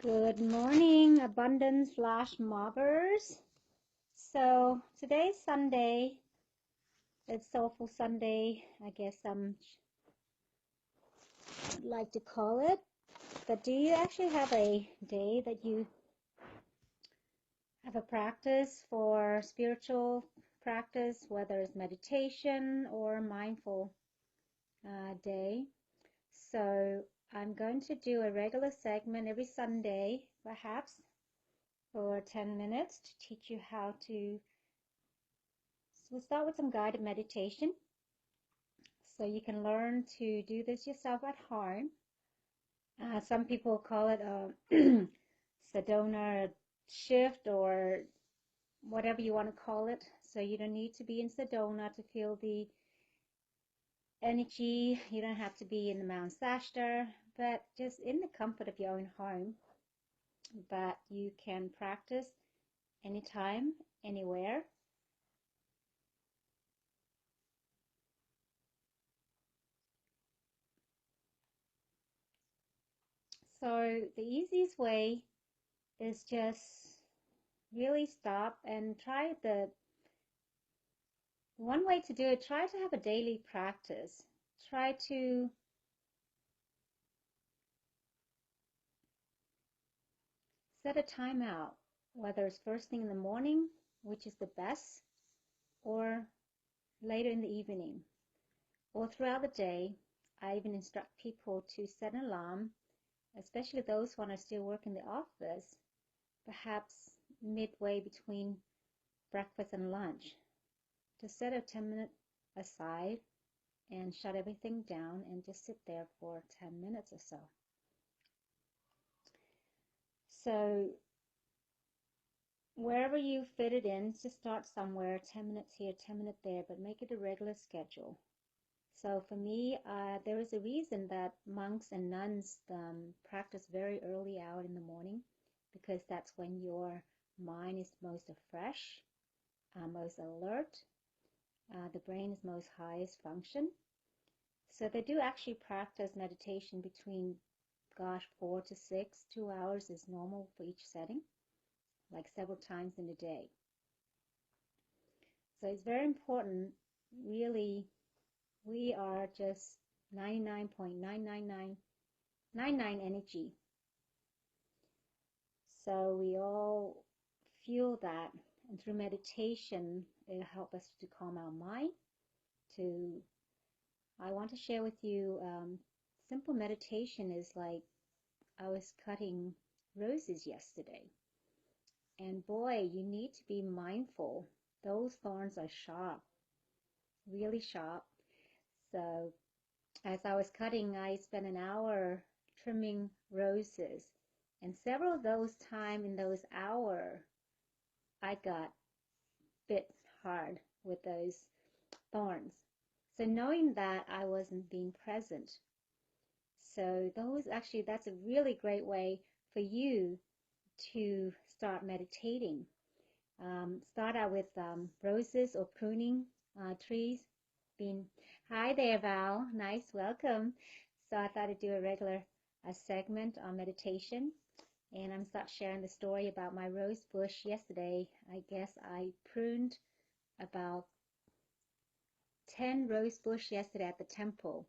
Good morning, abundance slash mobbers. So today's Sunday. It's Soulful Sunday, I guess I'd like to call it. But do you actually have a day that you have a practice for spiritual practice, whether it's meditation or mindful day? So I'm going to do a regular segment every Sunday, perhaps, for 10 minutes to teach you how to. So we'll start with some guided meditation. So you can learn to do this yourself at home. Some people call it a Sedona shift or whatever you want to call it. So you don't need to be in Sedona to feel the energy. You don't have to be in the Mount Shasta, but just in the comfort of your own home. But you can practice anytime, anywhere. So the easiest way is just really stop and try one way to do it, try to have a daily practice. Try to set a time out, whether it's first thing in the morning, which is the best, or later in the evening, or throughout the day. I even instruct people to set an alarm, especially those who are still working in the office, perhaps midway between breakfast and lunch, to set a 10-minute aside and shut everything down and just sit there for 10 minutes or so. So wherever you fit it in, just start somewhere, 10 minutes here, 10 minutes there, but make it a regular schedule. So for me, there is a reason that monks and nuns practice very early hour in the morning, because that's when your mind is most fresh, most alert, the brain is most highest function. So they do actually practice meditation between, 4 to 6, 2 hours is normal for each setting, like several times in a day. So it's very important, really, we are just 99.99999 energy. So we all feel that, and through meditation, it'll help us to calm our mind. I want to share with you, simple meditation is like, I was cutting roses yesterday. And boy, you need to be mindful. Those thorns are sharp, really sharp. So as I was cutting, I spent an hour trimming roses. And several of those time in those hour, I got bit hard with those thorns. So knowing that, I wasn't being present. So that's a really great way for you to start meditating. Start out with roses or pruning trees. Hi there, Val. Nice, welcome. So I thought I'd do a regular segment on meditation, and I'm start sharing the story about my rose bush yesterday. I guess I pruned about 10 rose bush yesterday at the temple.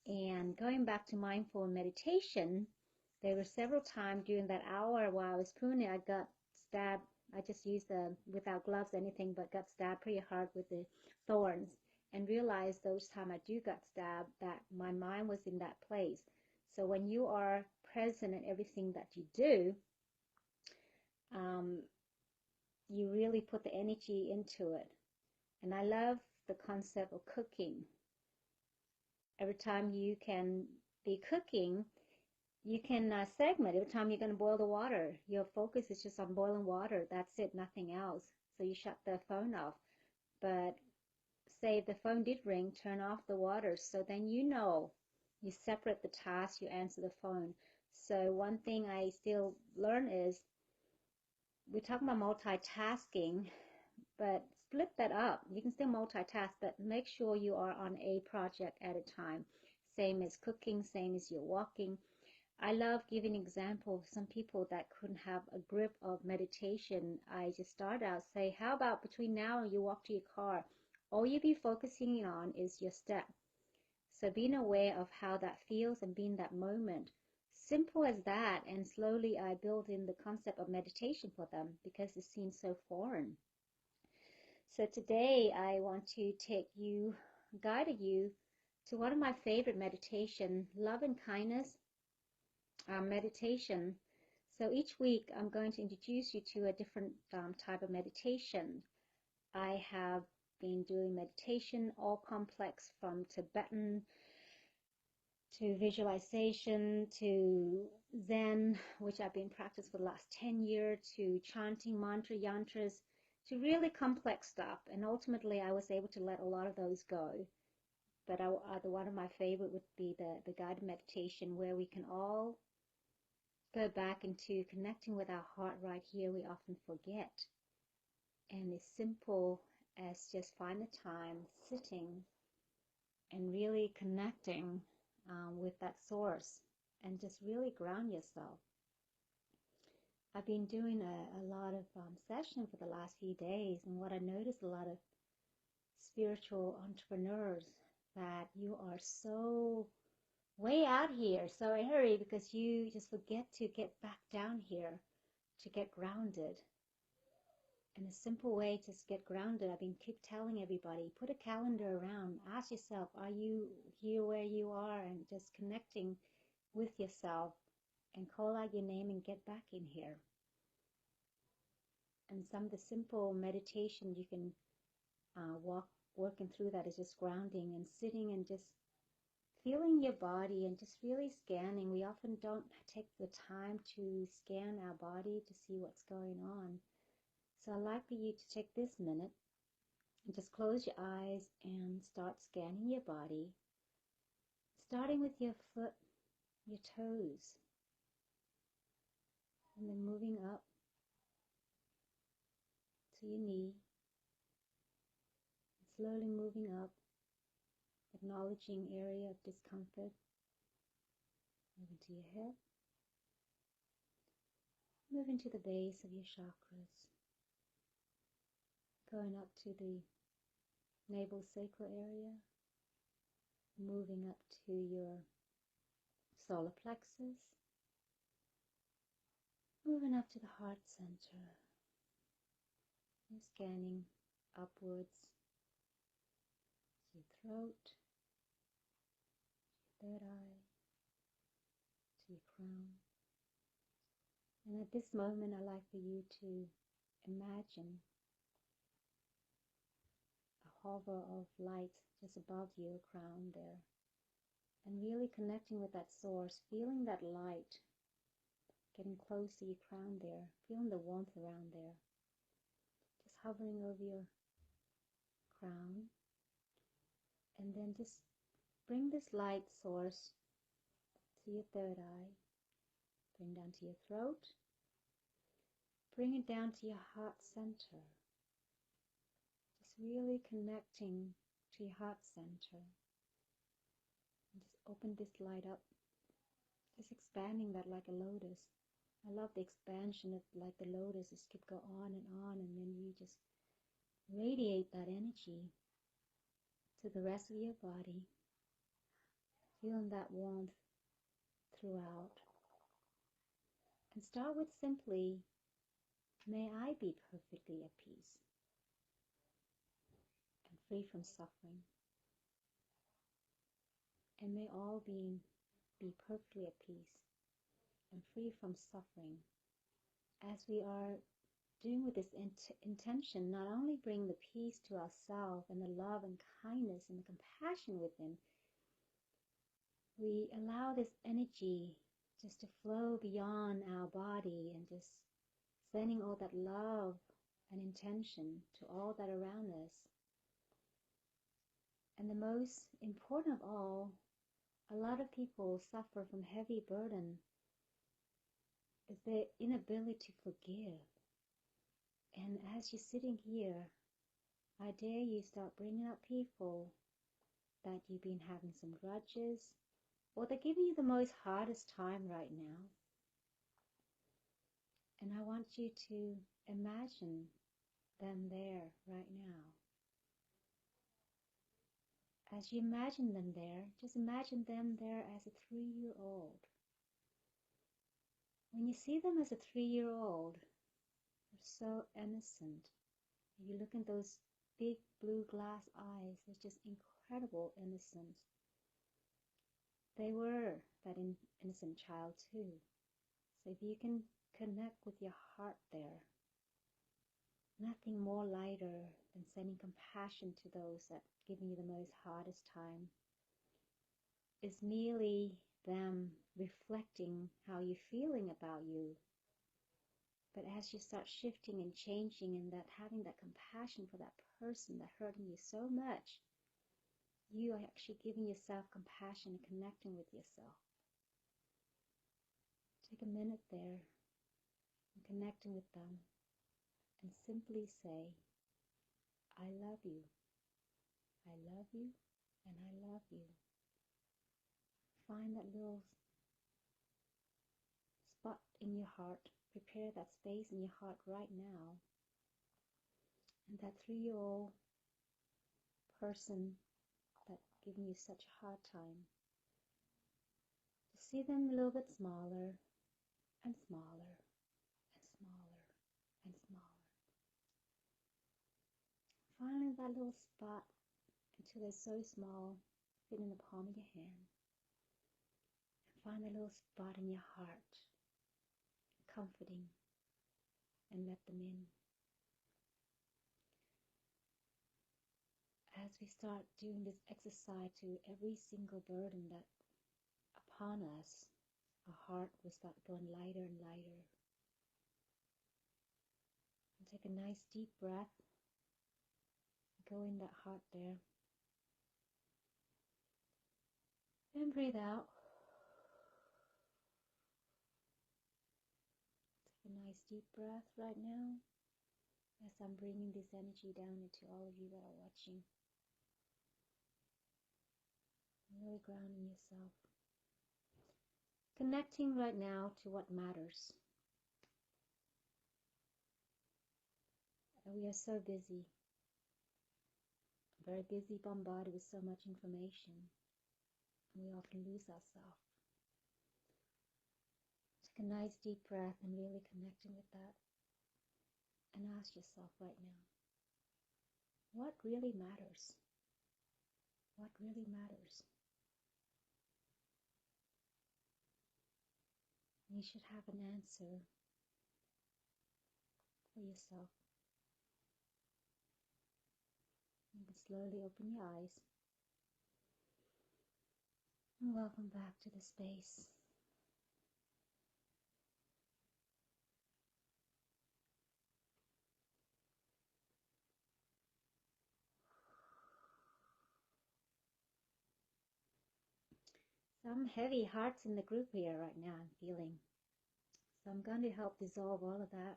And going back to mindful meditation, there were several times during that hour while I was pruning, I got stabbed. I just used without gloves, anything, but got stabbed pretty hard with the thorns, and realized those times I do got stabbed that my mind was in that place. So when you are present in everything that you do, you really put the energy into it. And I love the concept of cooking. Every time you can be cooking, you can segment. Every time you're going to boil the water, your focus is just on boiling water. That's it, nothing else. So you shut the phone off. But say if the phone did ring, turn off the water. So then you separate the task, you answer the phone. So one thing I still learn is, we're talking about multitasking, but split that up. You can still multitask, but make sure you are on a project at a time. Same as cooking, same as you're walking. I love giving example of some people that couldn't have a grip of meditation. I just start out, say, how about between now and you walk to your car, all you be focusing on is your step. So being aware of how that feels and being that moment. Simple as that, and slowly I build in the concept of meditation for them because it seems so foreign. So today I want to guide you to one of my favorite meditation, love and kindness meditation. So each week I'm going to introduce you to a different type of meditation. I have been doing meditation, all complex, from Tibetan to visualization to Zen, which I've been practicing for the last 10 years, to chanting mantra yantras, to really complex stuff. And ultimately I was able to let a lot of those go. But one of my favorite would be the guided meditation, where we can all go back into connecting with our heart right here. We often forget. And it's simple as just find the time sitting and really connecting with that source and just really ground yourself. I've been doing a lot of session for the last few days, and what I noticed, a lot of spiritual entrepreneurs, that you are so way out here, so in a hurry, because you just forget to get back down here to get grounded. And a simple way to get grounded, I've been keep telling everybody, put a calendar around, ask yourself, are you here where you are, and just connecting with yourself, and call out your name and get back in here. And some of the simple meditation you can working through that is just grounding and sitting and just feeling your body and just really scanning. We often don't take the time to scan our body to see what's going on. So I'd like for you to take this minute and just close your eyes and start scanning your body, starting with your foot, your toes, and then moving up to your knee, and slowly moving up, acknowledging area of discomfort, moving to your hip, moving to the base of your chakras, going up to the navel sacral area, moving up to your solar plexus, moving up to the heart center, and scanning upwards to your throat, your third eye, to your crown. And at this moment, I'd like for you to imagine a hover of light just above your crown there, and really connecting with that source, feeling that light, getting close to your crown there, feeling the warmth around there, just hovering over your crown, and then just bring this light source to your third eye, bring down to your throat, bring it down to your heart center, just really connecting to your heart center, and just open this light up, just expanding that like a lotus. I love the expansion of like the lotus, just keep go on, and then you just radiate that energy to the rest of your body, feeling that warmth throughout. And start with simply, may I be perfectly at peace and free from suffering. And may all beings be perfectly at peace and free from suffering. As we are doing with this intention, not only bring the peace to ourselves and the love and kindness and the compassion within, we allow this energy just to flow beyond our body and just sending all that love and intention to all that around us. And the most important of all, a lot of people suffer from heavy burden is their inability to forgive. And as you're sitting here, I dare you start bringing up people that you've been having some grudges, or they're giving you the most hardest time right now. And I want you to imagine them there right now. As you imagine them there, just imagine them there as a 3-year-old. When you see them as a 3-year-old, they're so innocent. You look in those big blue glass eyes, there's just incredible innocence. They were that innocent child too. So if you can connect with your heart there, nothing more lighter than sending compassion to those that are giving you the most hardest time. Is merely them reflecting how you're feeling about you. But as you start shifting and changing and that having that compassion for that person that hurting you so much, you are actually giving yourself compassion and connecting with yourself. Take a minute there and connecting with them and simply say, I love you. I love you and I love you. Find that little spot in your heart. Prepare that space in your heart right now. And that 3-year-old person that's giving you such a hard time, to see them a little bit smaller and smaller and smaller and smaller. Finally, that little spot until they're so small, fit in the palm of your hand. And find a little spot in your heart, comforting, and let them in. As we start doing this exercise to every single burden that upon us, our heart will start going lighter and lighter. And take a nice deep breath. Go in that heart there. And breathe out. Take a nice deep breath right now as I'm bringing this energy down into all of you that are watching. Really grounding yourself. Connecting right now to what matters. And we are so busy. Very busy, bombarded with so much information. We often lose ourselves. Take a nice deep breath and really connecting with that. And ask yourself right now, what really matters? What really matters? You should have an answer for yourself. You can slowly open your eyes. And welcome back to the space. Some heavy hearts in the group here right now, I'm feeling. So I'm going to help dissolve all of that.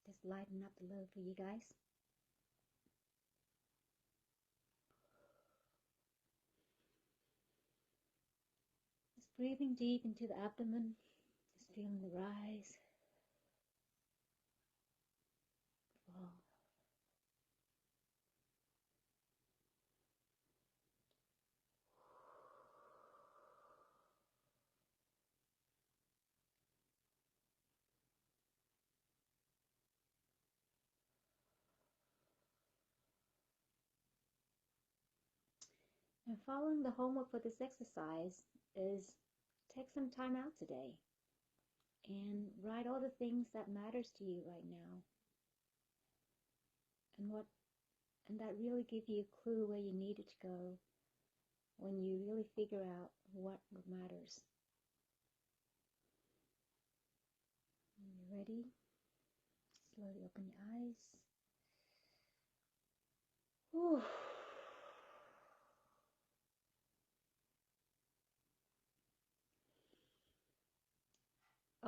Just lighten up the load for you guys. Just breathing deep into the abdomen. Just feeling the rise. Fall. And following the homework for this exercise is take some time out today and write all the things that matters to you right now, and that really give you a clue where you needed to go when you really figure out what matters. When you're ready, slowly open your eyes. Whew.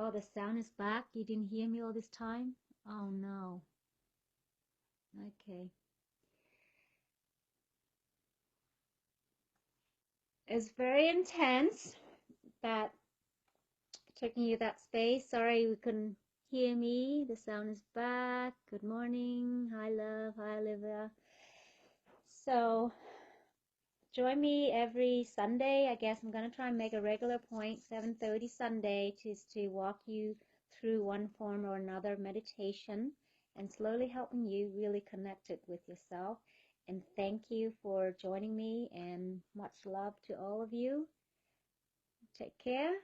Oh, the sound is back. You didn't hear me all this time? Oh no. Okay. It's very intense. that, taking you that space. Sorry you couldn't hear me. The sound is back. Good morning. Hi, love. Hi, Olivia. So join me every Sunday. I guess I'm going to try and make a regular point, 7:30 Sunday, to walk you through one form or another meditation and slowly helping you really connect it with yourself. And thank you for joining me, and much love to all of you. Take care.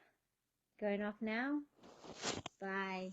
Going off now. Bye.